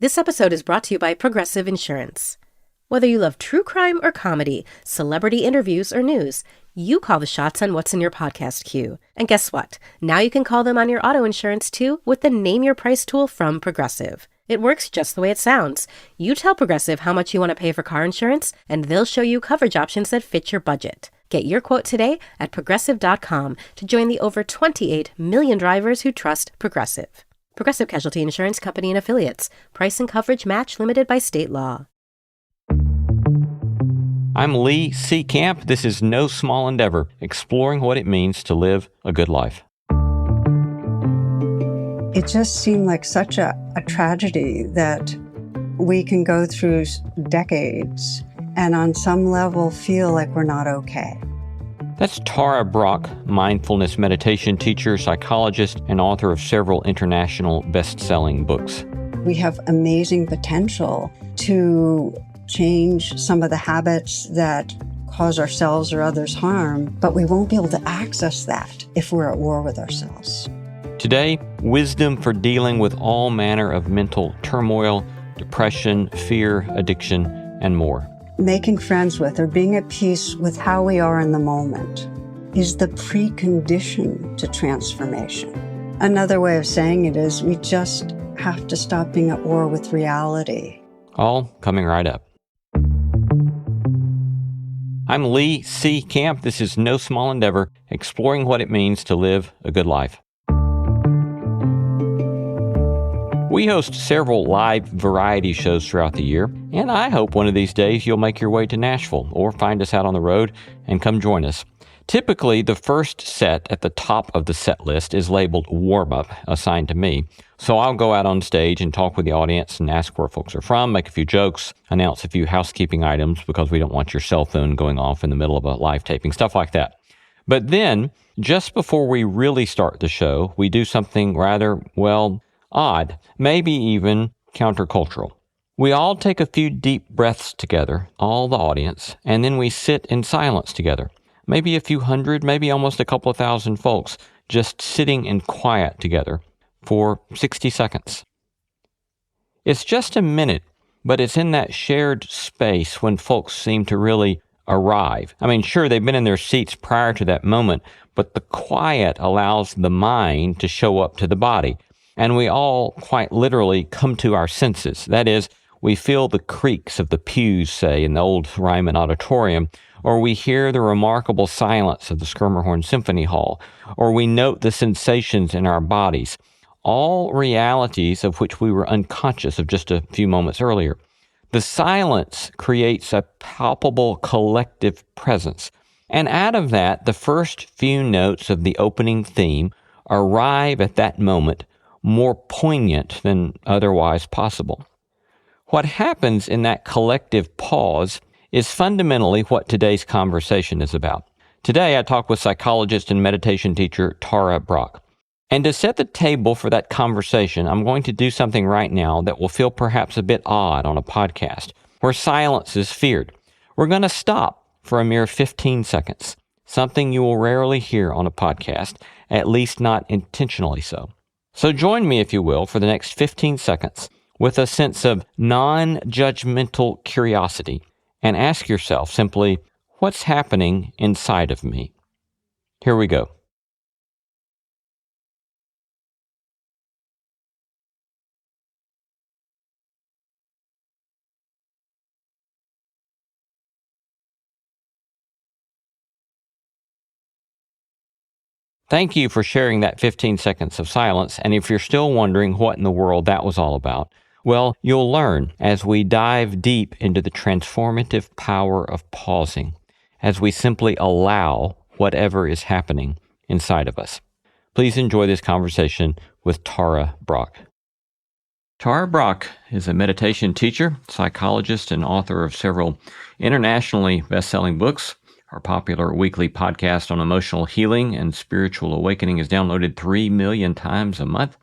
This episode is brought to you by Progressive Insurance. Whether you love true crime or comedy, celebrity interviews or news, you call the shots on what's in your podcast queue. And guess what? Now you can call them on your auto insurance too with the Name Your Price tool from Progressive. It works just the way it sounds. You tell Progressive how much you want to pay for car insurance, and they'll show you coverage options that fit your budget. Get your quote today at Progressive.com to join the over 28 million drivers who trust Progressive. Progressive Casualty Insurance Company and Affiliates. Price and coverage match limited by state law. I'm Lee C. Camp. This is No Small Endeavor, exploring what it means to live a good life. It just seemed like such a tragedy that we can go through decades and on some level feel like we're not okay. That's Tara Brach, mindfulness meditation teacher, psychologist, and author of several international best-selling books. We have amazing potential to change some of the habits that cause ourselves or others harm, but we won't be able to access that if we're at war with ourselves. Today, wisdom for dealing with all manner of mental turmoil, depression, fear, addiction, and more. Making friends with or being at peace with how we are in the moment is the precondition to transformation. Another way of saying it is we just have to stop being at war with reality. All coming right up. I'm Lee C. Camp. This is No Small Endeavor, exploring what it means to live a good life. We host several live variety shows throughout the year, and I hope one of these days you'll make your way to Nashville or find us out on the road and come join us. Typically, the first set at the top of the set list is labeled warm-up, assigned to me. So I'll go out on stage and talk with the audience and ask where folks are from, make a few jokes, announce a few housekeeping items because we don't want your cell phone going off in the middle of a live taping, stuff like that. But then, just before we really start the show, we do something rather, odd, maybe even countercultural. We all take a few deep breaths together, all the audience, and then we sit in silence together. Maybe a few hundred, maybe almost a couple of thousand folks just sitting in quiet together for 60 seconds. It's just a minute, but it's in that shared space when folks seem to really arrive. I mean, sure, they've been in their seats prior to that moment, but the quiet allows the mind to show up to the body. And we all quite literally come to our senses. That is, we feel the creaks of the pews, say, in the old Ryman Auditorium, or we hear the remarkable silence of the Schermerhorn Symphony Hall, or we note the sensations in our bodies, all realities of which we were unconscious of just a few moments earlier. The silence creates a palpable collective presence. And out of that, the first few notes of the opening theme arrive at that moment more poignant than otherwise possible. What happens in that collective pause is fundamentally what today's conversation is about. Today, I talk with psychologist and meditation teacher Tara Brach. And to set the table for that conversation, I'm going to do something right now that will feel perhaps a bit odd on a podcast, where silence is feared. We're going to stop for a mere 15 seconds, something you will rarely hear on a podcast, at least not intentionally so. So join me, if you will, for the next 15 seconds with a sense of non-judgmental curiosity and ask yourself simply, what's happening inside of me? Here we go. Thank you for sharing that 15 seconds of silence, and if you're still wondering what in the world that was all about, well, you'll learn as we dive deep into the transformative power of pausing, as we simply allow whatever is happening inside of us. Please enjoy this conversation with Tara Brach. Tara Brach is a meditation teacher, psychologist, and author of several internationally best-selling books. Our popular weekly podcast on emotional healing and spiritual awakening is downloaded 3 million times a month.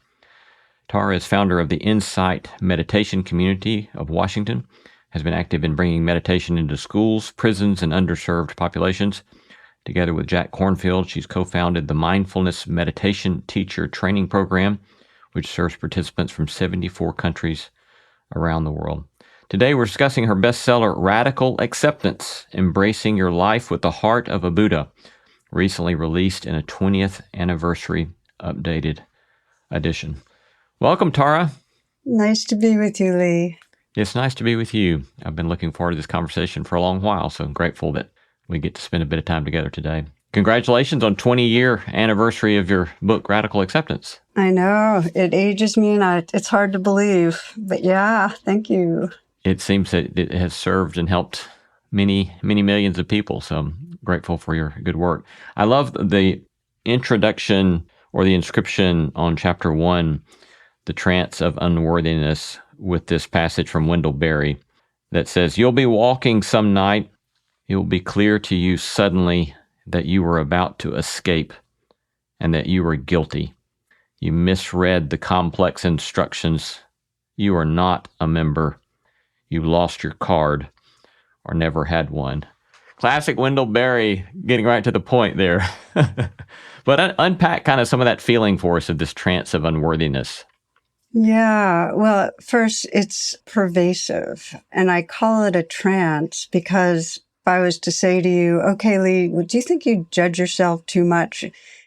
Tara is founder of the Insight Meditation Community of Washington, has been active in bringing meditation into schools, prisons, and underserved populations. Together with Jack Kornfield, she's co-founded the Mindfulness Meditation Teacher Training Program, which serves participants from 74 countries around the world. Today, we're discussing her bestseller, Radical Acceptance, Embracing Your Life with the Heart of a Buddha, recently released in a 20th anniversary updated edition. Welcome, Tara. Nice to be with you, Lee. It's nice to be with you. I've been looking forward to this conversation for a long while, so I'm grateful that we get to spend a bit of time together today. Congratulations on 20-year anniversary of your book, Radical Acceptance. I know. It ages me, and it's hard to believe. But yeah, thank you. It seems that it has served and helped many, many millions of people, so I'm grateful for your good work. I love the introduction or the inscription on chapter 1, The Trance of Unworthiness, with this passage from Wendell Berry that says, "You'll be walking some night. It will be clear to you suddenly that you were about to escape and that you were guilty. You misread the complex instructions. You are not a member. You lost your card or never had one." Classic Wendell Berry, getting right to the point there. But unpack kind of some of that feeling for us of this trance of unworthiness. Yeah, well, first, it's pervasive. And I call it a trance because if I was to say to you, okay, Lee, do you think you judge yourself too much?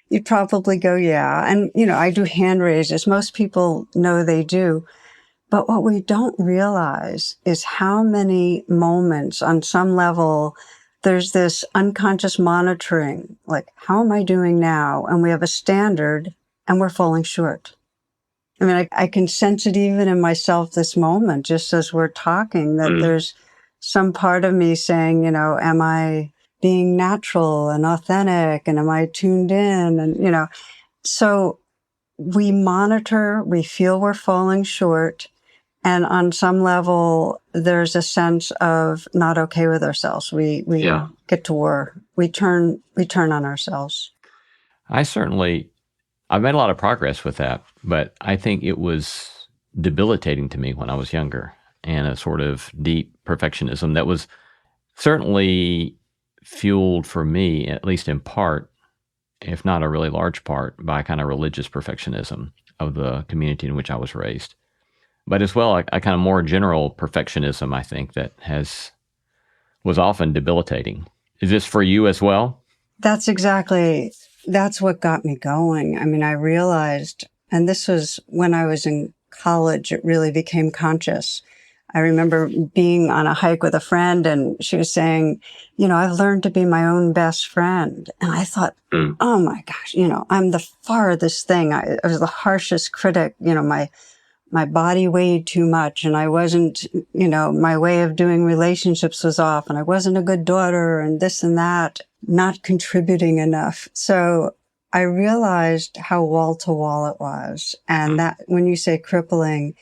You'd probably go, yeah. And, I do hand raises. Most people know they do. But what we don't realize is how many moments on some level there's this unconscious monitoring, like, how am I doing now? And we have a standard and we're falling short. I mean, I can sense it even in myself this moment, just as we're talking, that there's some part of me saying, am I being natural and authentic? And am I tuned in? And, so we monitor, we feel we're falling short. And on some level, there's a sense of not okay with ourselves. We get to war. We turn on ourselves. I've made a lot of progress with that, but I think it was debilitating to me when I was younger, and a sort of deep perfectionism that was certainly fueled for me, at least in part, if not a really large part, by kind of religious perfectionism of the community in which I was raised. But as well, a kind of more general perfectionism, I think, that was often debilitating. Is this for you as well? That's what got me going. I mean, I realized, and this was when I was in college, it really became conscious. I remember being on a hike with a friend, and she was saying, I've learned to be my own best friend. And I thought, oh my gosh, I'm the farthest thing. I was the harshest critic. My body weighed too much, and I wasn't, my way of doing relationships was off, and I wasn't a good daughter, and this and that, not contributing enough. So I realized how wall to wall it was. And that when you say crippling,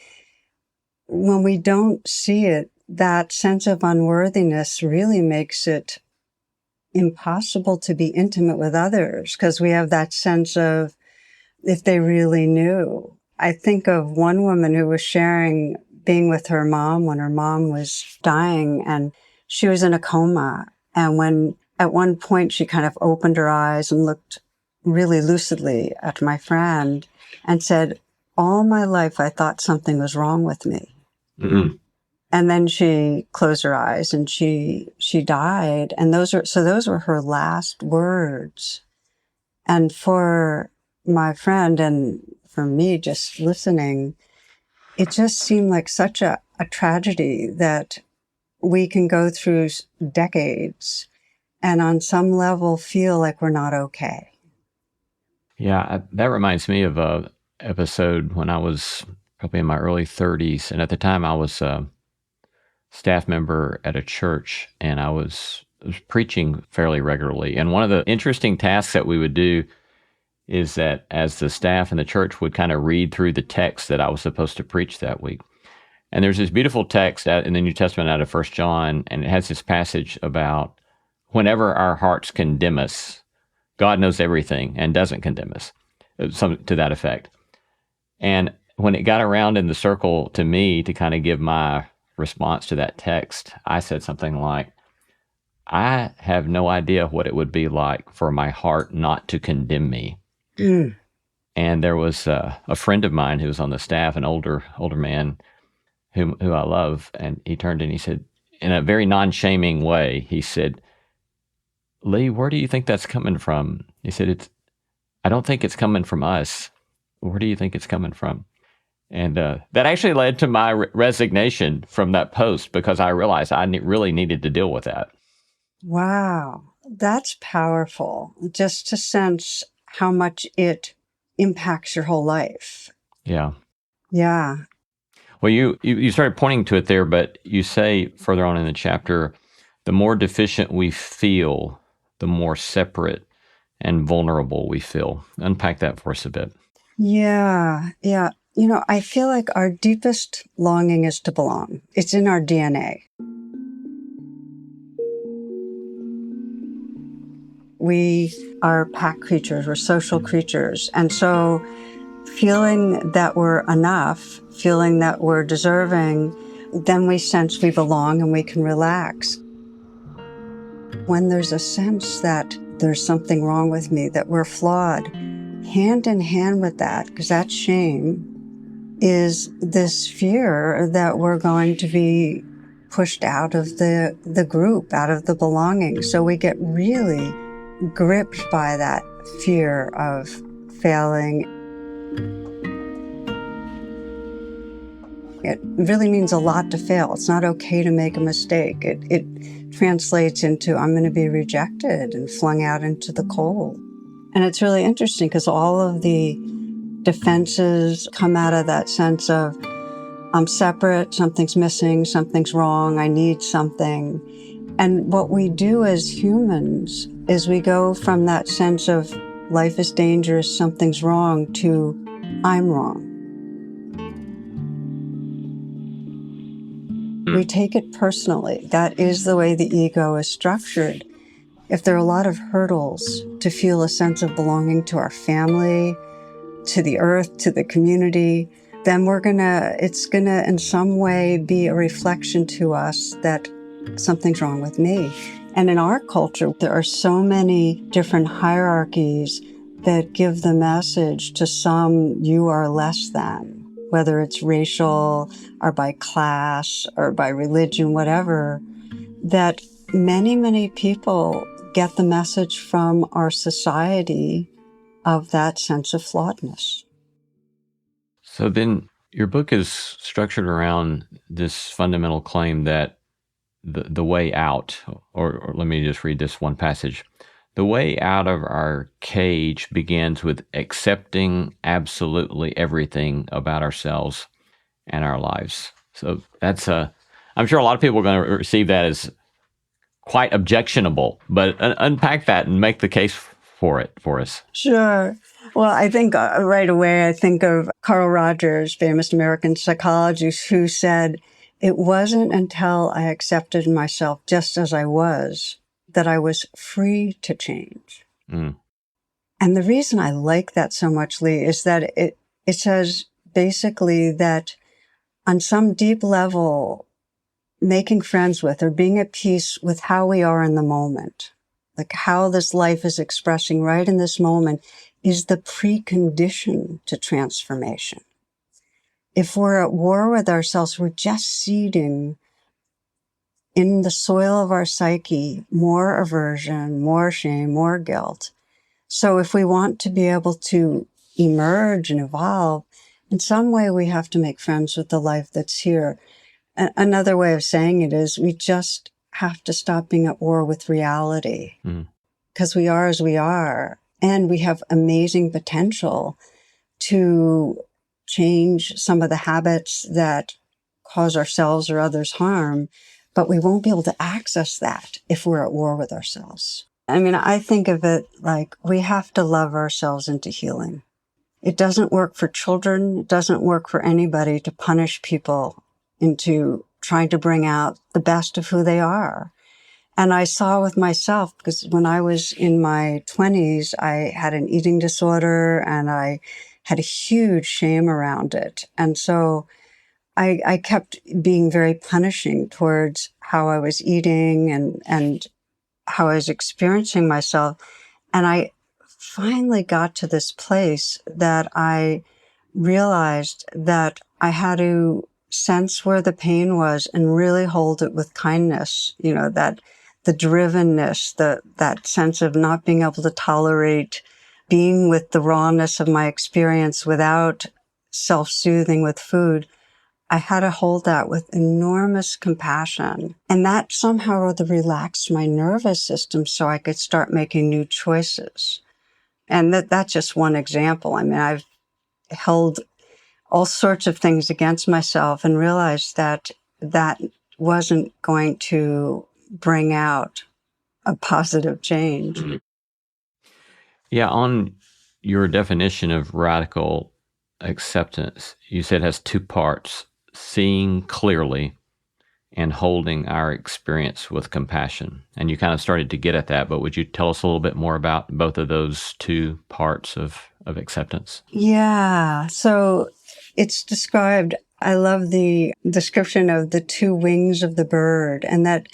when we don't see it, that sense of unworthiness really makes it impossible to be intimate with others, because we have that sense of, if they really knew. I think of one woman who was sharing being with her mom when her mom was dying, and she was in a coma. And when at one point she kind of opened her eyes and looked really lucidly at my friend and said, all my life I thought something was wrong with me. Mm-hmm. And then she closed her eyes and she died. And those were her last words. And for my friend and for me just listening, it just seemed like such a tragedy that we can go through decades and on some level feel like we're not okay. Yeah, that reminds me of a episode when I was probably in my early 30s. And at the time I was a staff member at a church, and I was preaching fairly regularly. And one of the interesting tasks that we would do is that as the staff in the church would kind of read through the text that I was supposed to preach that week. And there's this beautiful text in the New Testament out of 1 John, and it has this passage about whenever our hearts condemn us, God knows everything and doesn't condemn us, something to that effect. And when it got around in the circle to me to kind of give my response to that text, I said something like, I have no idea what it would be like for my heart not to condemn me. And there was a friend of mine who was on the staff, an older man, who I love. And he turned and he said, in a very non-shaming way, he said, "Lee, where do you think that's coming from?" He said, I don't think it's coming from us. Where do you think it's coming from? And that actually led to my resignation from that post, because I realized I really needed to deal with that. Wow, that's powerful. Just to sense how much it impacts your whole life. Yeah. Yeah. Well, you started pointing to it there, but you say further on in the chapter, the more deficient we feel, the more separate and vulnerable we feel. Unpack that for us a bit. Yeah. Yeah. You know, I feel like our deepest longing is to belong. It's in our DNA. We are pack creatures, we're social creatures. And so feeling that we're enough, feeling that we're deserving, then we sense we belong and we can relax. When there's a sense that there's something wrong with me, that we're flawed, hand in hand with that, because that's shame, is this fear that we're going to be pushed out of the group, out of the belonging. So we get really gripped by that fear of failing. It really means a lot to fail. It's not okay to make a mistake. It translates into, I'm going to be rejected and flung out into the cold. And it's really interesting because all of the defenses come out of that sense of, I'm separate, something's missing, something's wrong, I need something. And what we do as humans is we go from that sense of life is dangerous, something's wrong, to I'm wrong. We take it personally. That is the way the ego is structured. If there are a lot of hurdles to feel a sense of belonging to our family, to the earth, to the community, then it's gonna in some way be a reflection to us that something's wrong with me. And in our culture, there are so many different hierarchies that give the message to some, you are less than, whether it's racial or by class or by religion, whatever, that many, many people get the message from our society of that sense of flawedness. So then your book is structured around this fundamental claim that the way out, or let me just read this one passage. The way out of our cage begins with accepting absolutely everything about ourselves and our lives. So that's I'm sure a lot of people are going to receive that as quite objectionable, but unpack that and make the case for it for us. Sure. Well, I think right away, I think of Carl Rogers, famous American psychologist, who said, it wasn't until I accepted myself just as I was that I was free to change. Mm. And the reason I like that so much, Lee, is that it says basically that on some deep level, making friends with or being at peace with how we are in the moment, like how this life is expressing right in this moment, is the precondition to transformation. If we're at war with ourselves, we're just seeding in the soil of our psyche more aversion, more shame, more guilt. So if we want to be able to emerge and evolve, in some way we have to make friends with the life that's here. Another way of saying it is we just have to stop being at war with reality, because we are as we are, and we have amazing potential to change some of the habits that cause ourselves or others harm, but we won't be able to access that if we're at war with ourselves. I mean, I think of it like we have to love ourselves into healing. It doesn't work for children. It doesn't work for anybody to punish people into trying to bring out the best of who they are. And I saw with myself, because when I was in my 20s, I had an eating disorder and I had a huge shame around it. And so I kept being very punishing towards how I was eating and how I was experiencing myself. And I finally got to this place that I realized that I had to sense where the pain was and really hold it with kindness, that the drivenness, that sense of not being able to tolerate being with the rawness of my experience without self-soothing with food. I had to hold that with enormous compassion. And that somehow relaxed my nervous system so I could start making new choices. And that's just one example. I mean, I've held all sorts of things against myself and realized that wasn't going to bring out a positive change. Yeah, on your definition of radical acceptance, you said it has two parts: seeing clearly and holding our experience with compassion. And you kind of started to get at that, but would you tell us a little bit more about both of those two parts of acceptance? Yeah. So it's described, I love the description of the two wings of the bird, and that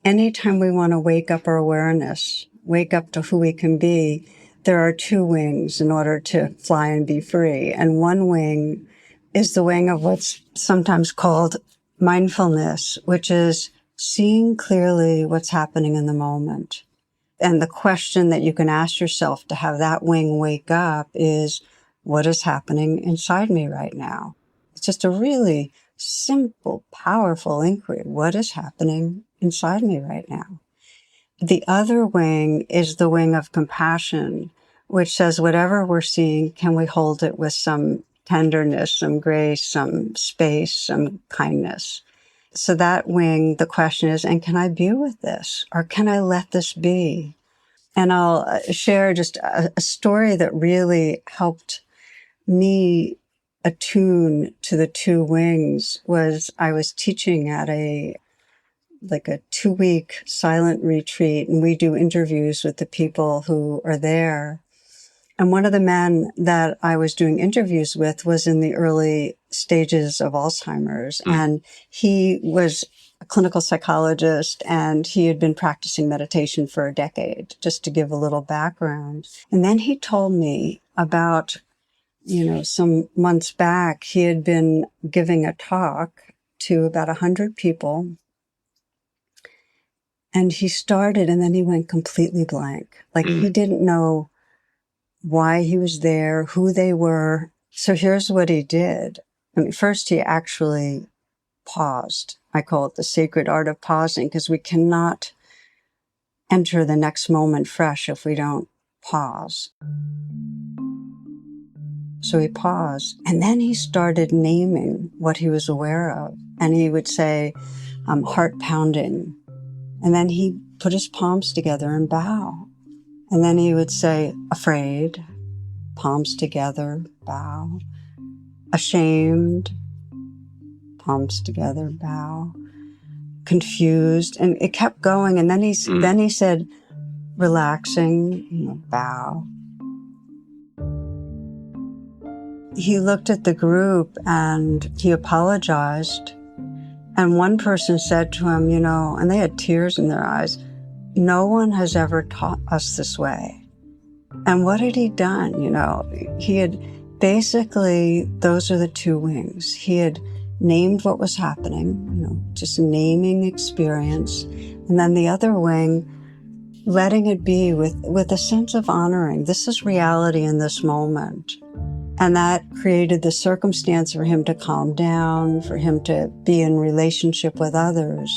anytime we want to wake up our awareness, wake up to who we can be, there are two wings in order to fly and be free. And one wing is the wing of what's sometimes called mindfulness, which is seeing clearly what's happening in the moment. And the question that you can ask yourself to have that wing wake up is, what is happening inside me right now? It's just a really simple, powerful inquiry. What is happening inside me right now? The other wing is the wing of compassion, which says whatever we're seeing, can we hold it with some tenderness, some grace, some space, some kindness? So that wing, the question is, and can I be with this? Or can I let this be? And I'll share just a story that really helped me attune to the two wings. Was I was teaching at a 2-week silent retreat, and we do interviews with the people who are there. And one of the men that I was doing interviews with was in the early stages of Alzheimer's. And he was a clinical psychologist, and he had been practicing meditation for a decade, just to give a little background. And then he told me about, some months back, he had been giving a talk to about 100 people. And he started, and then he went completely blank. He didn't know why he was there, who they were. So here's what he did. First, he actually paused. I call it the sacred art of pausing, because we cannot enter the next moment fresh if we don't pause. So he paused, and then he started naming what he was aware of. And he would say, heart pounding. And then he put his palms together and bow. And then he would say, afraid, palms together, bow. Ashamed, palms together, bow. Confused, and it kept going. And then he said, relaxing, bow. He looked at the group and he apologized. And one person said to him, and they had tears in their eyes, no one has ever taught us this way. And what had he done? He had basically, those are the two wings. He had named what was happening, just naming experience. And then the other wing, letting it be with a sense of honoring. This is reality in this moment. And that created the circumstance for him to calm down, for him to be in relationship with others.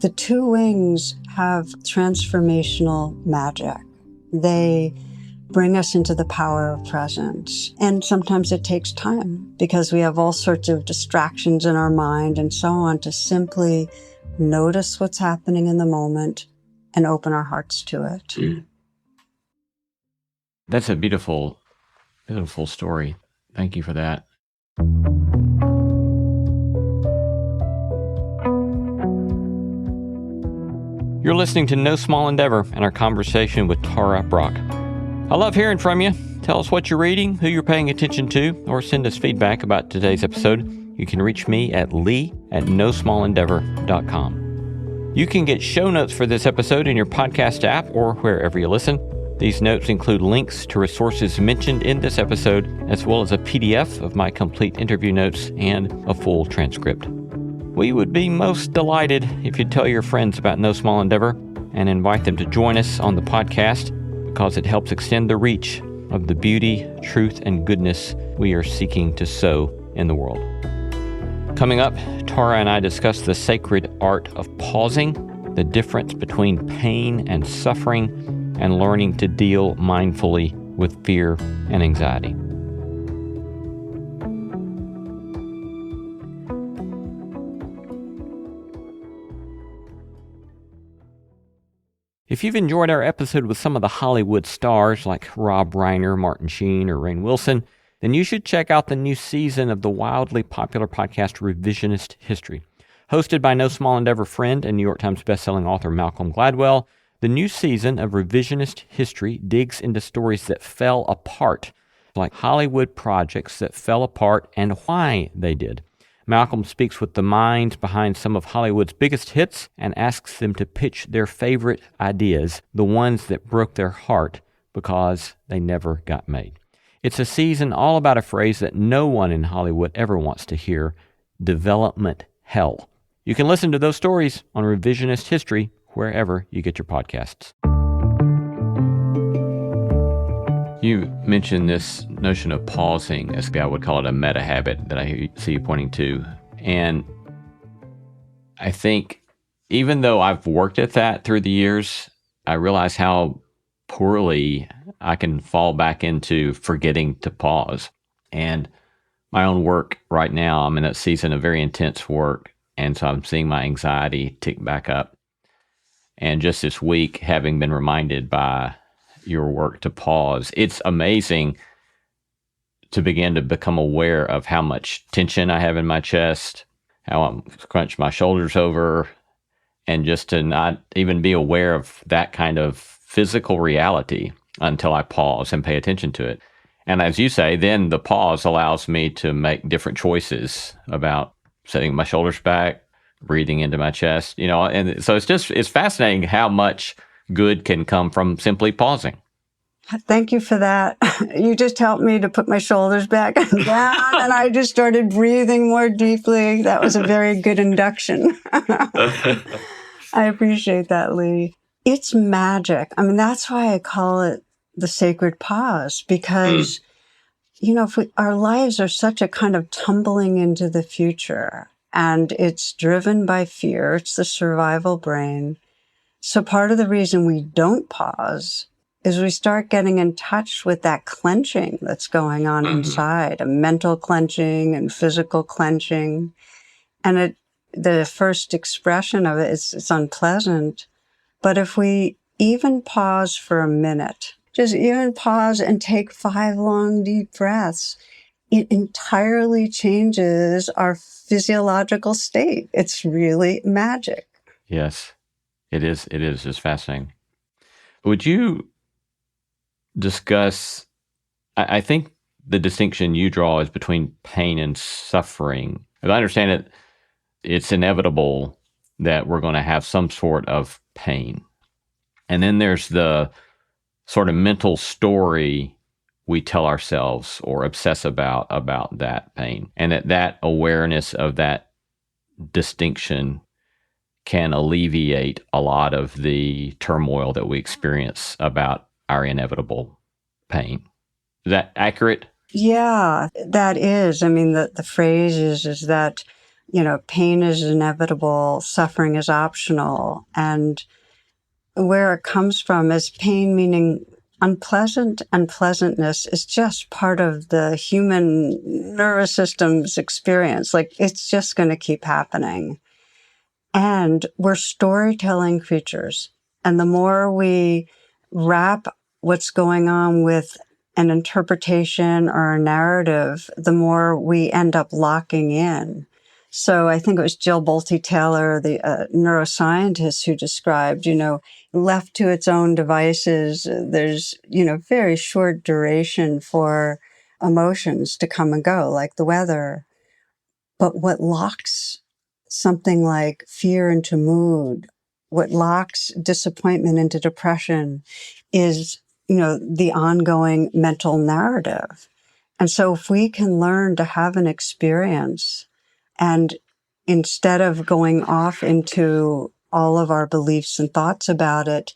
The two wings have transformational magic. They bring us into the power of presence. And sometimes it takes time, because we have all sorts of distractions in our mind and so on, to simply notice what's happening in the moment and open our hearts to it. That's a beautiful, beautiful story. Thank you for that. You're listening to No Small Endeavor and our conversation with Tara Brach. I love hearing from you. Tell us what you're reading, who you're paying attention to, or send us feedback about today's episode. You can reach me at lee@nosmallendeavor.com. You can get show notes for this episode in your podcast app or wherever you listen. These notes include links to resources mentioned in this episode, as well as a PDF of my complete interview notes and a full transcript. We would be most delighted if you'd tell your friends about No Small Endeavor and invite them to join us on the podcast, because it helps extend the reach of the beauty, truth, and goodness we are seeking to sow in the world. Coming up, Tara and I discuss the sacred art of pausing, the difference between pain and suffering, and learning to deal mindfully with fear and anxiety. If you've enjoyed our episode with some of the Hollywood stars like Rob Reiner, Martin Sheen, or Rainn Wilson, then you should check out the new season of the wildly popular podcast Revisionist History. Hosted by No Small Endeavor friend and New York Times bestselling author Malcolm Gladwell, the new season of Revisionist History digs into stories that fell apart, like Hollywood projects that fell apart and why they did. Malcolm speaks with the minds behind some of Hollywood's biggest hits and asks them to pitch their favorite ideas, the ones that broke their heart because they never got made. It's a season all about a phrase that no one in Hollywood ever wants to hear: development hell. You can listen to those stories on Revisionist History wherever you get your podcasts. You mentioned this notion of pausing, as I would call it a meta habit that I see you pointing to. And I think even though I've worked at that through the years, I realize how poorly I can fall back into forgetting to pause. And my own work right now, I'm in a season of very intense work. And so I'm seeing my anxiety tick back up. And just this week, having been reminded by your work to pause, it's amazing to begin to become aware of how much tension I have in my chest, how I'm scrunched my shoulders over, and just to not even be aware of that kind of physical reality until I pause and pay attention to it. And as you say, then the pause allows me to make different choices about setting my shoulders back, breathing into my chest, and so it's fascinating how much good can come from simply pausing. Thank you for that. You just helped me to put my shoulders back and down, and I just started breathing more deeply. That was a very good induction. I appreciate that, Lee. It's magic. I mean, that's why I call it the sacred pause, because, our lives are such a kind of tumbling into the future, and it's driven by fear. It's the survival brain. So part of the reason we don't pause is we start getting in touch with that clenching that's going on inside, a mental clenching and physical clenching. And the first expression of it is it's unpleasant. But if we even pause for a minute, just even pause and take 5 long, deep breaths, it entirely changes our physiological state. It's really magic. Yes, it is. It is just fascinating. Would you discuss, I think the distinction you draw is between pain and suffering. As I understand it, it's inevitable that we're going to have some sort of pain. And then there's the sort of mental story we tell ourselves or obsess about that pain. And that awareness of that distinction can alleviate a lot of the turmoil that we experience about our inevitable pain. Is that accurate? Yeah, that is. I mean, the phrase is that, pain is inevitable, suffering is optional. And where it comes from is pain meaning unpleasant, and pleasantness is just part of the human nervous system's experience. Like, it's just going to keep happening. And we're storytelling creatures. And the more we wrap what's going on with an interpretation or a narrative, the more we end up locking in. So I think it was Jill Bolte Taylor, the neuroscientist, who described, left to its own devices, there's, very short duration for emotions to come and go, like the weather. But what locks something like fear into mood, what locks disappointment into depression, is the ongoing mental narrative. And so if we can learn to have an experience, and instead of going off into all of our beliefs and thoughts about it,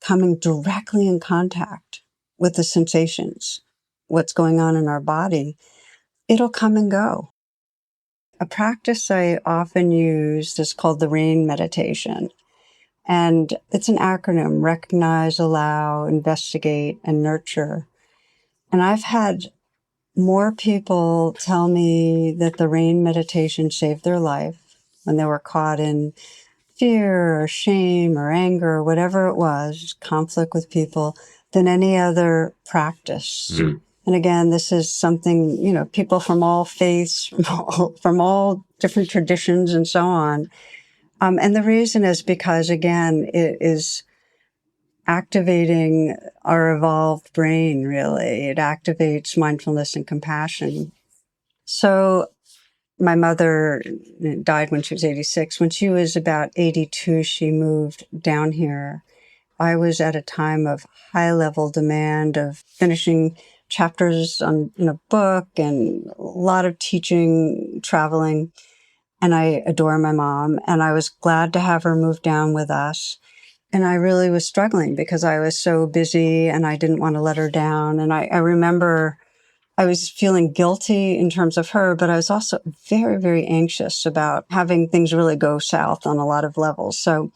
coming directly in contact with the sensations, what's going on in our body, it'll come and go. A practice I often use is called the RAIN meditation. And it's an acronym: recognize, allow, investigate, and nurture. And I've had more people tell me that the RAIN meditation saved their life when they were caught in fear or shame or anger or whatever it was, conflict with people, than any other practice. Mm. And again, this is something, people from all faiths, from all different traditions and so on. And the reason is because, again, it is activating our evolved brain, really. It activates mindfulness and compassion. So my mother died when she was 86. When she was about 82, she moved down here. I was at a time of high-level demand of finishing chapters in a book and a lot of teaching, traveling. And I adore my mom, and I was glad to have her move down with us. And I really was struggling because I was so busy and I didn't want to let her down. And I remember I was feeling guilty in terms of her, but I was also very, very anxious about having things really go south on a lot of levels. So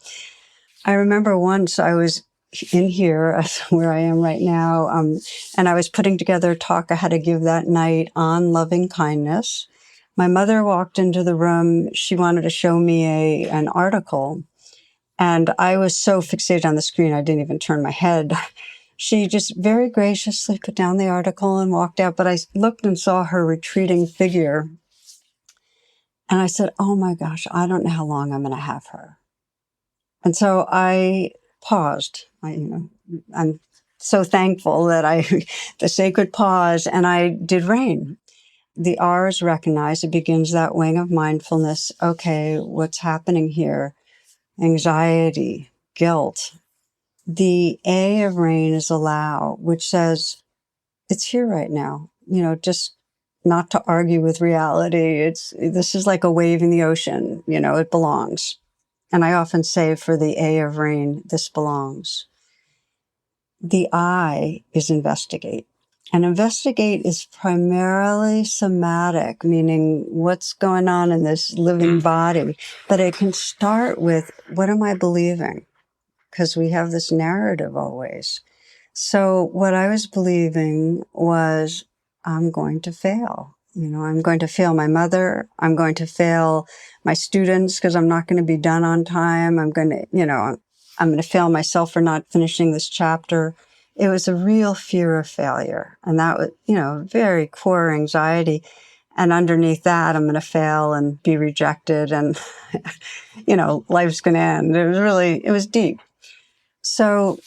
I remember once I was in here, where I am right now, and I was putting together a talk I had to give that night on loving kindness. My mother walked into the room. She wanted to show me an article. And I was so fixated on the screen, I didn't even turn my head. She just very graciously put down the article and walked out. But I looked and saw her retreating figure. And I said, oh my gosh, I don't know how long I'm going to have her. And so I paused. I'm so thankful that the sacred pause, and I did RAIN. The R is recognize. It begins that wing of mindfulness. Okay, what's happening here? Anxiety, guilt. The A of RAIN is allow, which says it's here right now. Just not to argue with reality. This is like a wave in the ocean. It belongs. And I often say for the A of RAIN, this belongs. The I is investigate. And investigate is primarily somatic, meaning what's going on in this living body. But it can start with, what am I believing? Because we have this narrative always. So what I was believing was, I'm going to fail. I'm going to fail my mother. I'm going to fail my students because I'm not going to be done on time. I'm going to fail myself for not finishing this chapter. It was a real fear of failure. And that was, very core anxiety. And underneath that, I'm going to fail and be rejected and, life's going to end. It was deep. So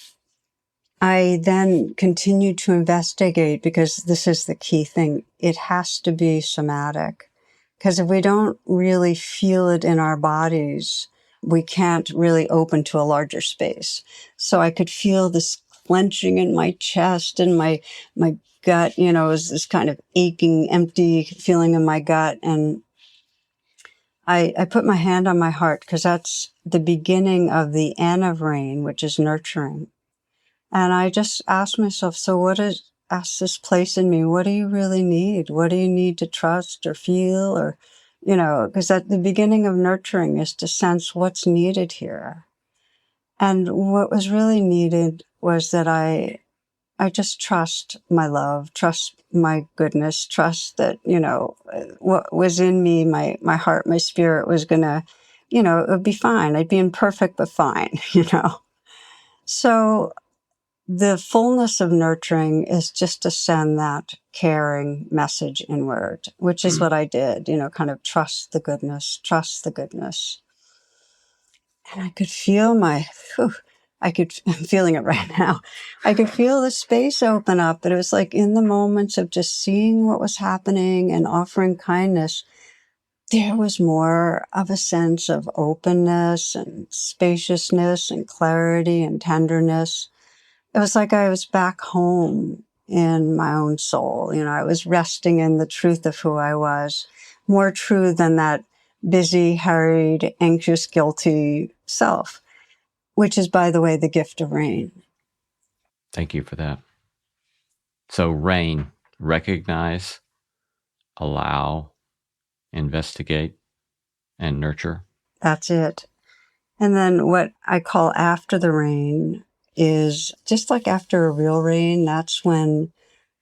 I then continued to investigate, because this is the key thing. It has to be somatic, because if we don't really feel it in our bodies, we can't really open to a larger space. So I could feel this clenching in my chest and my gut, was this kind of aching, empty feeling in my gut. And I put my hand on my heart, because that's the beginning of the N of RAIN, which is nurturing. And I just asked myself, so ask this place in me, what do you really need? What do you need to trust or feel? Or, because at the beginning of nurturing is to sense what's needed here. And what was really needed was that I just trust my love, trust my goodness, trust that, what was in me, my heart, my spirit was going to, it would be fine. I'd be imperfect, but fine, So the fullness of nurturing is just to send that caring message inward, which is what I did, kind of trust the goodness. And I could feel I'm feeling it right now. I could feel the space open up, but it was like in the moments of just seeing what was happening and offering kindness, there was more of a sense of openness and spaciousness and clarity and tenderness. it was like I was back home in my own soul. I was resting in the truth of who I was, more true than that busy, harried, anxious, guilty self, which is, by the way, the gift of rain. Thank you for that. So rain, recognize, allow, investigate, and nurture. That's it. And then what I call after the rain is just like after a real rain, that's when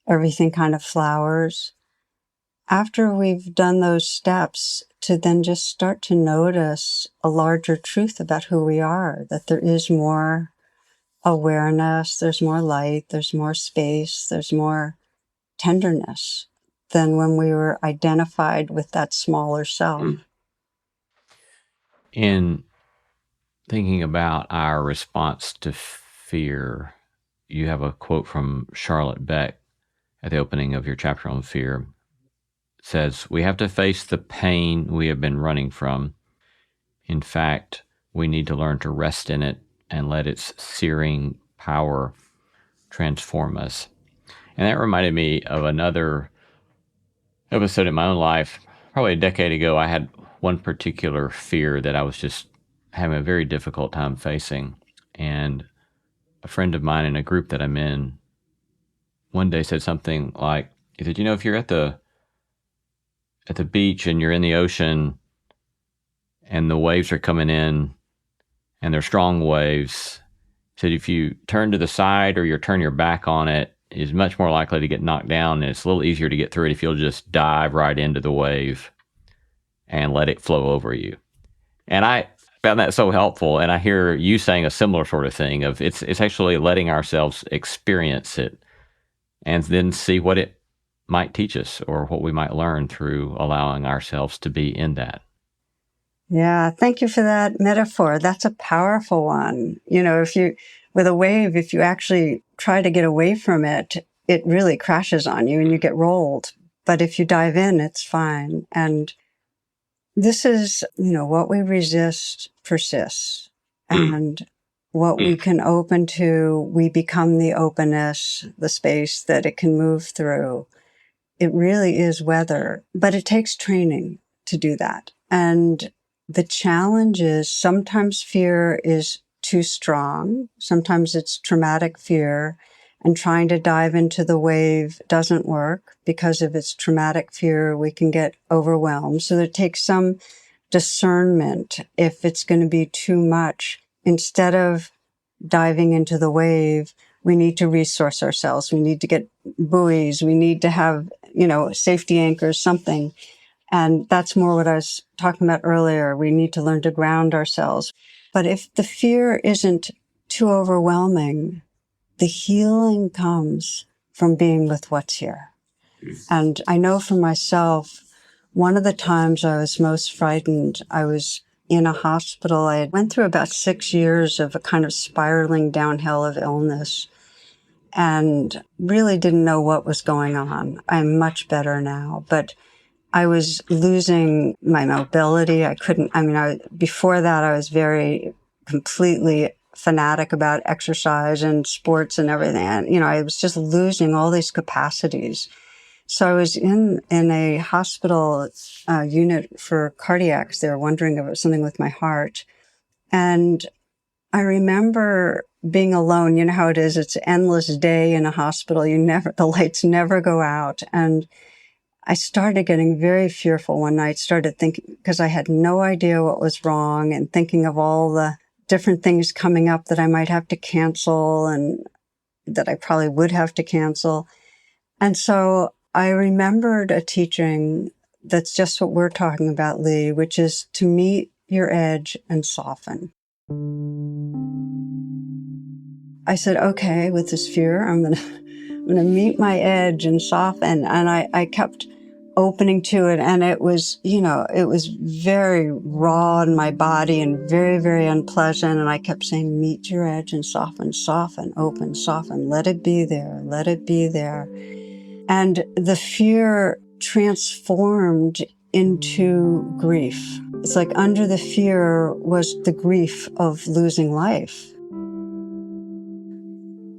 everything kind of flowers. After we've done those steps, to then just start to notice a larger truth about who we are, that there is more awareness, there's more light, there's more space, there's more tenderness than when we were identified with that smaller self. In thinking about our response to fear, you have a quote from Charlotte Beck at the opening of your chapter on fear. It says, "We have to face the pain we have been running from. In fact, we need to learn to rest in it and let its searing power transform us." And that reminded me of another episode in my own life. Probably a decade ago, I had one particular fear that I was just having a very difficult time facing. And a friend of mine in a group that I'm in one day said something like, he said, if you're at the beach and you're in the ocean and the waves are coming in and they're strong waves, he said, if you turn to the side or you turn your back on it, is much more likely to get knocked down, and it's a little easier to get through it if you'll just dive right into the wave and let it flow over you. And I found that so helpful, and I hear you saying a similar sort of thing of it's actually letting ourselves experience it and then see what it might teach us or what we might learn through allowing ourselves to be in that. Yeah, thank you for that metaphor. That's a powerful one. With a wave, if you actually try to get away from it, it really crashes on you and you get rolled. But if you dive in, it's fine. And this is, what we resist persists. And what we can open to, we become the openness, the space that it can move through. It really is weather, but it takes training to do that. And the challenge is sometimes fear is too strong. Sometimes it's traumatic fear, and trying to dive into the wave doesn't work because if it's traumatic fear, we can get overwhelmed. So there takes some discernment if it's going to be too much. Instead of diving into the wave, we need to resource ourselves. We need to get buoys. We need to have, safety anchors, something. And that's more what I was talking about earlier. We need to learn to ground ourselves. But if the fear isn't too overwhelming, the healing comes from being with what's here. And I know for myself, one of the times I was most frightened, I was in a hospital. I went through about 6 years of a kind of spiraling downhill of illness and really didn't know what was going on. I'm much better now, but I was losing my mobility. Before that, I was very completely fanatic about exercise and sports and everything. And, I was just losing all these capacities. So I was in a hospital unit for cardiacs. They were wondering if it was something with my heart. And I remember being alone. You know how it is. It's an endless day in a hospital. The lights never go out. And I started getting very fearful one night, started thinking, because I had no idea what was wrong, and thinking of all the different things coming up that I might have to cancel and that I probably would have to cancel. And so I remembered a teaching that's just what we're talking about, Lee, which is to meet your edge and soften. I said, okay, with this fear, I'm going to meet my edge and soften. And I kept opening to it. And it was, it was very raw in my body and very, very unpleasant. And I kept saying, meet your edge and soften, soften, open, soften. Let it be there. Let it be there. And the fear transformed into grief. It's like under the fear was the grief of losing life.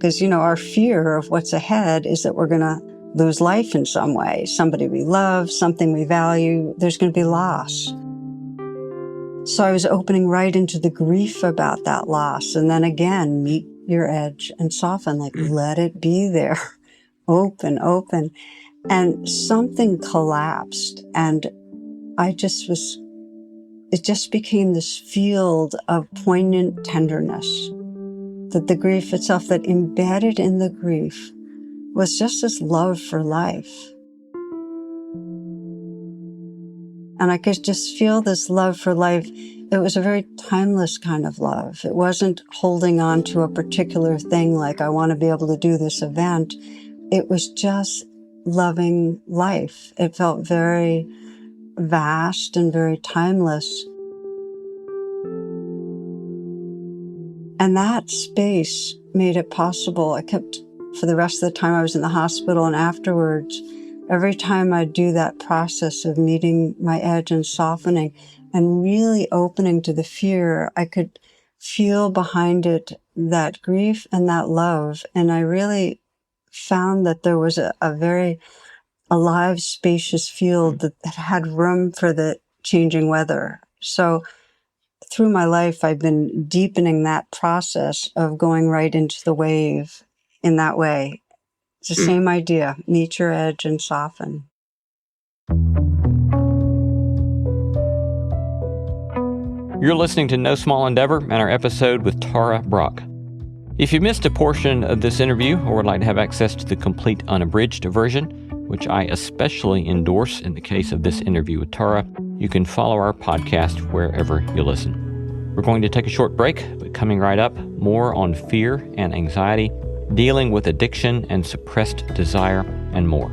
Because, our fear of what's ahead is that we're going to lose life in some way. Somebody we love, something we value, there's going to be loss. So I was opening right into the grief about that loss. And then again, meet your edge and soften, let it be there. Open. And something collapsed. And it just became this field of poignant tenderness. That the grief itself, that embedded in the grief, was just this love for life. And I could just feel this love for life. It was a very timeless kind of love. It wasn't holding on to a particular thing like, I want to be able to do this event. It was just loving life. It felt very vast and very timeless. And that space made it possible. I kept, for the rest of the time I was in the hospital and afterwards, every time I'd do that process of meeting my edge and softening and really opening to the fear, I could feel behind it that grief and that love. And I really found that there was a very alive, spacious field that had room for the changing weather. So through my life, I've been deepening that process of going right into the wave in that way. It's the same idea, meet your edge and soften. You're listening to No Small Endeavor and our episode with Tara Brach. If you missed a portion of this interview or would like to have access to the complete unabridged version, which I especially endorse in the case of this interview with Tara, you can follow our podcast wherever you listen. We're going to take a short break, but coming right up, more on fear and anxiety, dealing with addiction and suppressed desire, and more.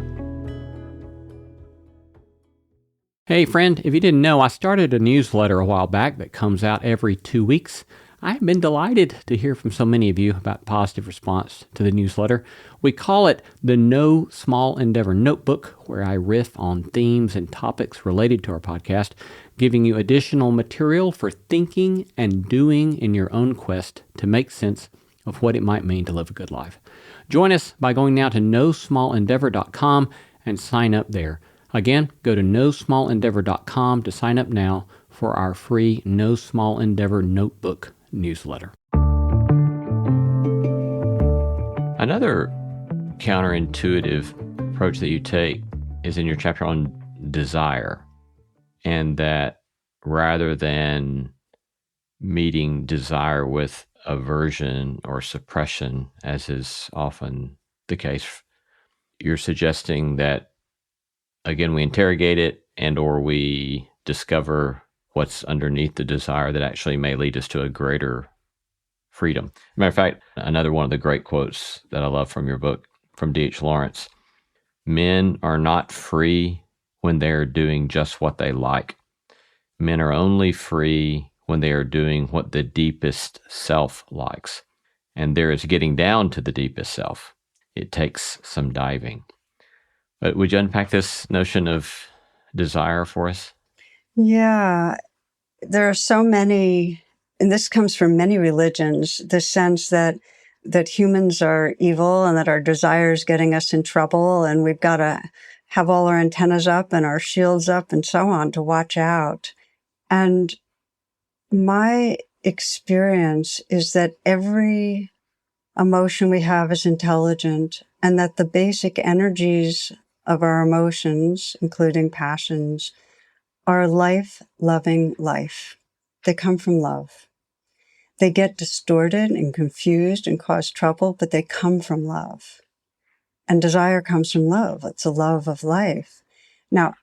Hey friend, if you didn't know, I started a newsletter a while back that comes out every 2 weeks. I've been delighted to hear from so many of you about positive response to the newsletter. We call it the No Small Endeavor Notebook, where I riff on themes and topics related to our podcast, giving you additional material for thinking and doing in your own quest to make sense of what it might mean to live a good life. Join us by going now to nosmallendeavor.com and sign up there. Again, go to nosmallendeavor.com to sign up now for our free No Small Endeavor Notebook newsletter. Another counterintuitive approach that you take is in your chapter on desire, and that rather than meeting desire with aversion or suppression, as is often the case, you're suggesting that, again, we interrogate it and or we discover what's underneath the desire that actually may lead us to a greater freedom. Matter of fact, another one of the great quotes that I love from your book, from D.H. Lawrence: men are not free when they're doing just what they like. Men are only free when they are doing what the deepest self likes. And there is getting down to the deepest self. It takes some diving. But would you unpack this notion of desire for us? Yeah, there are so many, and this comes from many religions, the sense that humans are evil and that our desire is getting us in trouble, and we've got to have all our antennas up and our shields up and so on to watch out. And my experience is that every emotion we have is intelligent, and that the basic energies of our emotions, including passions, are life-loving life. They come from love. They get distorted and confused and cause trouble, but they come from love. And desire comes from love. It's a love of life. Now,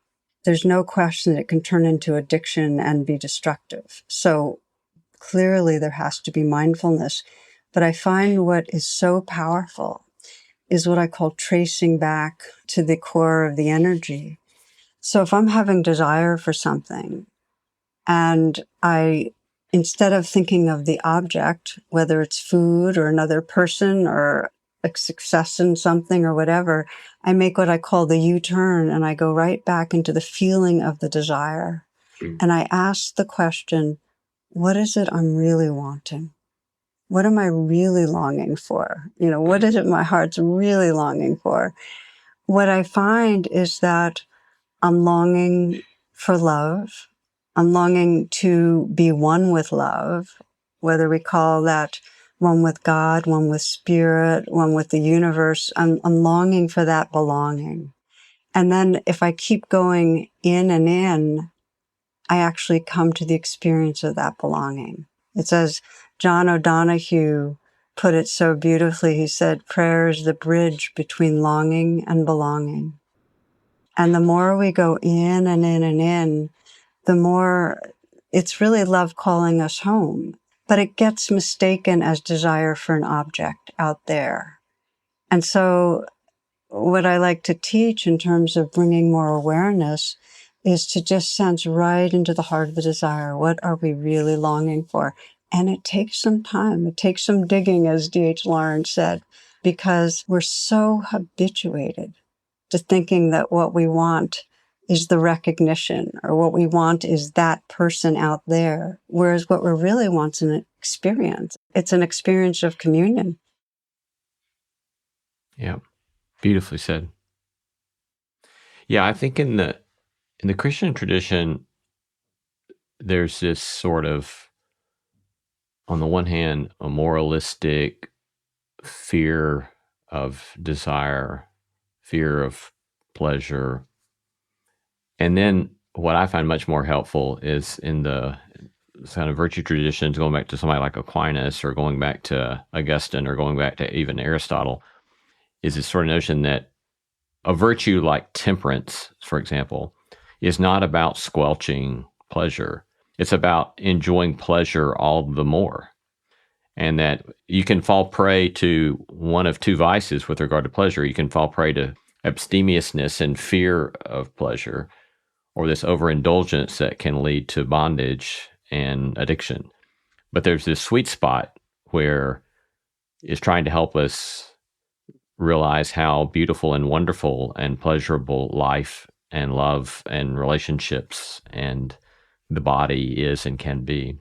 there's no question that it can turn into addiction and be destructive. So clearly there has to be mindfulness. But I find what is so powerful is what I call tracing back to the core of the energy. So if I'm having desire for something, and instead of thinking of the object, whether it's food or another person or a success in something or whatever, I make what I call the U-turn, and I go right back into the feeling of the desire. And I ask the question, what is it I'm really wanting? What am I really longing for? What is it my heart's really longing for? What I find is that I'm longing for love. I'm longing to be one with love, whether we call that one with God, one with spirit, one with the universe. I'm longing for that belonging. And then if I keep going in and in, I actually come to the experience of that belonging. It's as John O'Donohue put it so beautifully. He said, prayer is the bridge between longing and belonging. And the more we go in and in and in, the more it's really love calling us home. But it gets mistaken as desire for an object out there. And so what I like to teach in terms of bringing more awareness is to just sense right into the heart of the desire. What are we really longing for? And it takes some time. It takes some digging, as D.H. Lawrence said, because we're so habituated to thinking that what we want is the recognition, or what we want is that person out there. Whereas what we really want is an experience. It's an experience of communion. Yeah, beautifully said. Yeah, I think in the Christian tradition, there's this sort of, on the one hand, a moralistic fear of desire, fear of pleasure. And then what I find much more helpful is in the kind of virtue traditions, going back to somebody like Aquinas, or going back to Augustine, or going back to even Aristotle, is this sort of notion that a virtue like temperance, for example, is not about squelching pleasure. It's about enjoying pleasure all the more. And that you can fall prey to one of two vices with regard to pleasure. You can fall prey to abstemiousness and fear of pleasure, or this overindulgence that can lead to bondage and addiction. But there's this sweet spot where it's trying to help us realize how beautiful and wonderful and pleasurable life and love and relationships and the body is and can be.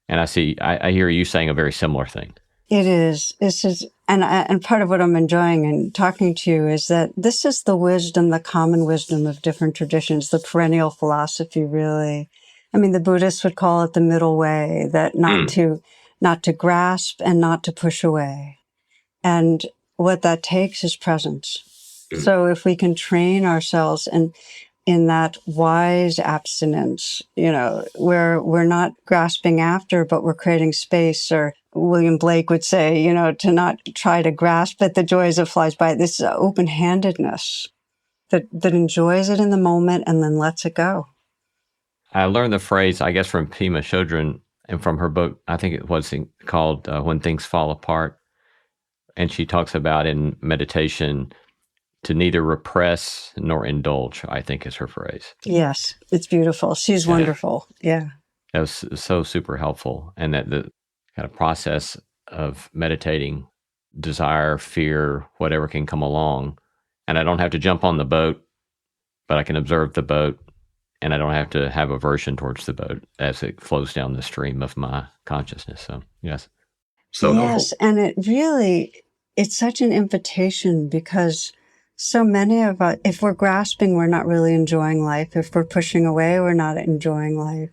And I hear you saying a very similar thing. It is. This is, and part of what I'm enjoying in talking to you is that this is the wisdom, the common wisdom of different traditions, the perennial philosophy, really. I mean, the Buddhists would call it the middle way, that not to grasp and not to push away. And what that takes is presence. So if we can train ourselves in that wise abstinence, where we're not grasping after, but we're creating space, or William Blake would say, to not try to grasp at the joy as it flies by. This open-handedness that enjoys it in the moment and then lets it go. I learned the phrase, I guess, from Pema Chodron, and from her book, I think it was called When Things Fall Apart. And she talks about in meditation to neither repress nor indulge, I think is her phrase. Yes, it's beautiful. She's wonderful. Yeah. That was so super helpful. And that the kind of process of meditating, desire, fear, whatever can come along, and I don't have to jump on the boat, but I can observe the boat, and I don't have to have aversion towards the boat as it flows down the stream of my consciousness. So, yes. So yes, and it's such an invitation, because so many of us, if we're grasping, we're not really enjoying life. If we're pushing away, we're not enjoying life.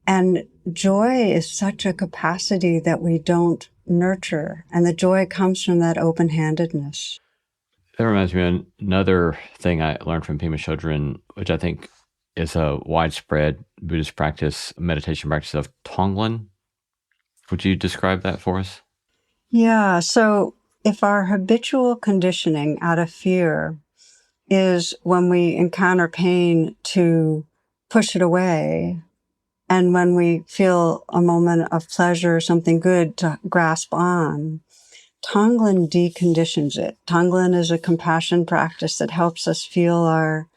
And joy is such a capacity that we don't nurture. And the joy comes from that open-handedness. That reminds me of another thing I learned from Pema Chodron, which I think is a widespread Buddhist practice, meditation practice of Tonglen. Would you describe that for us? Yeah. So if our habitual conditioning out of fear is when we encounter pain to push it away, and when we feel a moment of pleasure, something good to grasp on, Tonglen deconditions it. Tonglen is a compassion practice that helps us feel our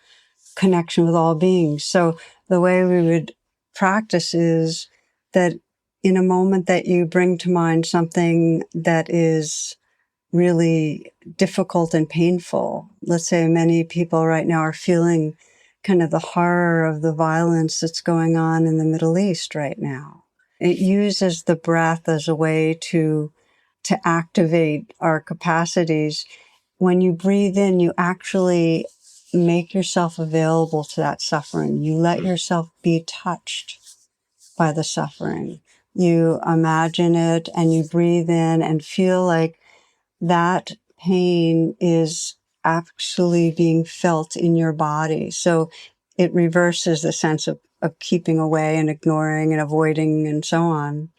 connection with all beings. So the way we would practice is that in a moment that you bring to mind something that is really difficult and painful, let's say many people right now are feeling kind of the horror of the violence that's going on in the Middle East right now. It uses the breath as a way to activate our capacities. When you breathe in, you actually make yourself available to that suffering. You let yourself be touched by the suffering. You imagine it and you breathe in and feel like that pain is actually being felt in your body. So it reverses the sense of keeping away and ignoring and avoiding and so on.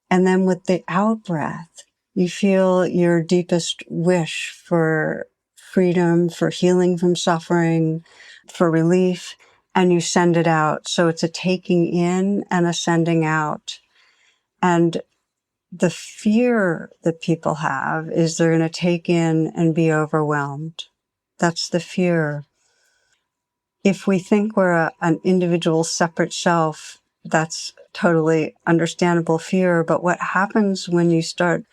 And then with the out breath, you feel your deepest wish for freedom, for healing from suffering, for relief, and you send it out. So it's a taking in and a sending out. And the fear that people have is they're going to take in and be overwhelmed. That's the fear. If we think we're an individual separate self, that's totally understandable fear. But what happens when you start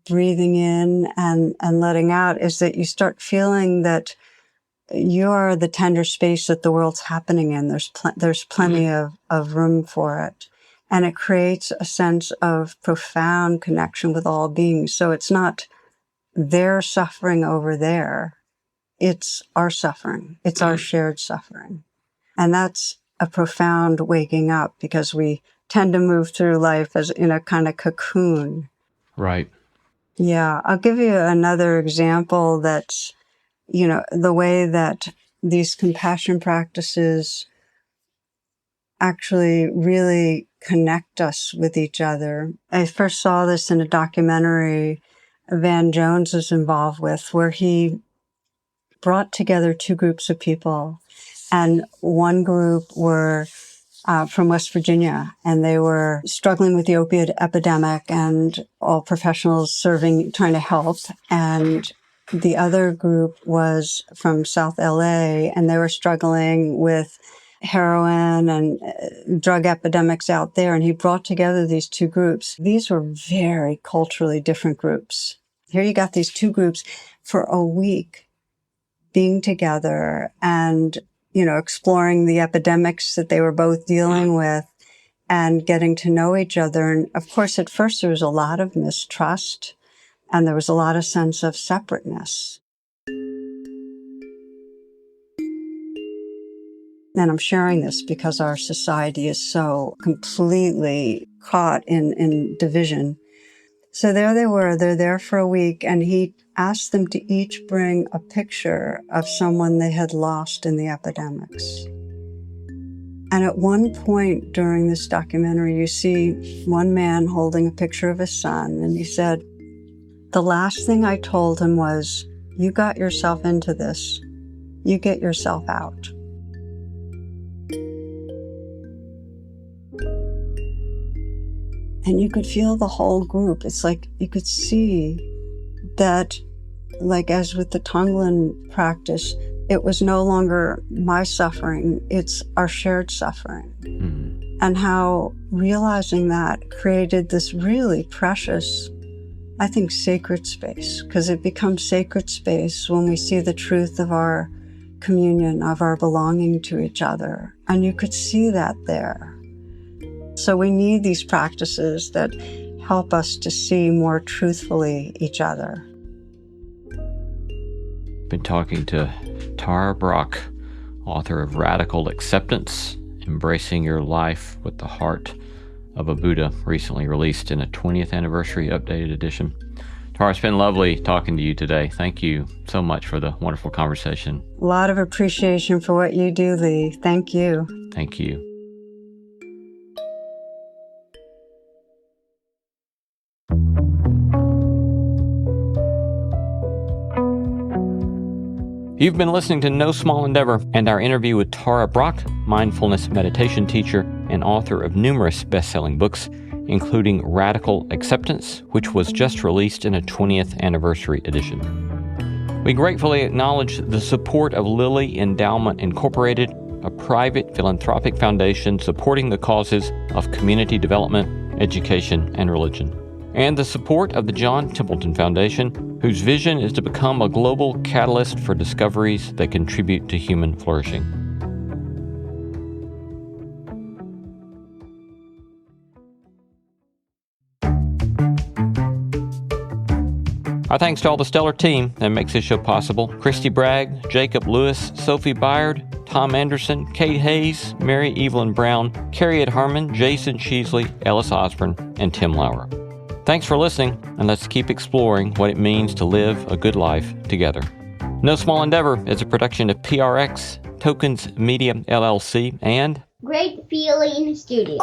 breathing in and letting out is that you start feeling that you're the tender space that the world's happening in. There's plenty of room for it. And it creates a sense of profound connection with all beings. So it's not their suffering over there. It's our suffering. It's our shared suffering. And that's a profound waking up, because we tend to move through life as in a kind of cocoon. Right. Yeah. I'll give you another example that's, the way that these compassion practices actually really connect us with each other. I first saw this in a documentary Van Jones was involved with, where he brought together two groups of people. And one group were from West Virginia, and they were struggling with the opioid epidemic, and all professionals trying to help. And the other group was from South LA, and they were struggling with heroin and drug epidemics out there. And he brought together these two groups. These were very culturally different groups. Here you got these two groups for a week being together and, exploring the epidemics that they were both dealing with and getting to know each other. And of course, at first there was a lot of mistrust and there was a lot of sense of separateness. And I'm sharing this because our society is so completely caught in division. So there they were, they're there for a week, and he asked them to each bring a picture of someone they had lost in the epidemics. And at one point during this documentary, you see one man holding a picture of his son, and he said, "The last thing I told him was, you got yourself into this, you get yourself out." And you could feel the whole group. It's like you could see that, like as with the Tonglen practice, it was no longer my suffering, it's our shared suffering. Mm-hmm. And how realizing that created this really precious, I think, sacred space, because it becomes sacred space when we see the truth of our communion, of our belonging to each other. And you could see that there. So we need these practices that help us to see more truthfully each other. Been talking to Tara Brach, author of Radical Acceptance, Embracing Your Life with the Heart of a Buddha, recently released in a 20th anniversary updated edition. Tara, it's been lovely talking to you today. Thank you so much for the wonderful conversation. A lot of appreciation for what you do, Lee. Thank you. Thank you. You've been listening to No Small Endeavor and our interview with Tara Brach, mindfulness meditation teacher and author of numerous best-selling books, including Radical Acceptance, which was just released in a 20th anniversary edition. We gratefully acknowledge the support of Lilly Endowment Incorporated, a private philanthropic foundation supporting the causes of community development, education, and religion, and the support of the John Templeton Foundation, whose vision is to become a global catalyst for discoveries that contribute to human flourishing. Our thanks to all the stellar team that makes this show possible. Christy Bragg, Jacob Lewis, Sophie Byard, Tom Anderson, Kate Hayes, Mary Evelyn Brown, Carrie Ed Harmon, Jason Cheesley, Ellis Osborne, and Tim Lauer. Thanks for listening, and let's keep exploring what it means to live a good life together. No Small Endeavor is a production of PRX, Tokens Media LLC, and Great Feeling Studios.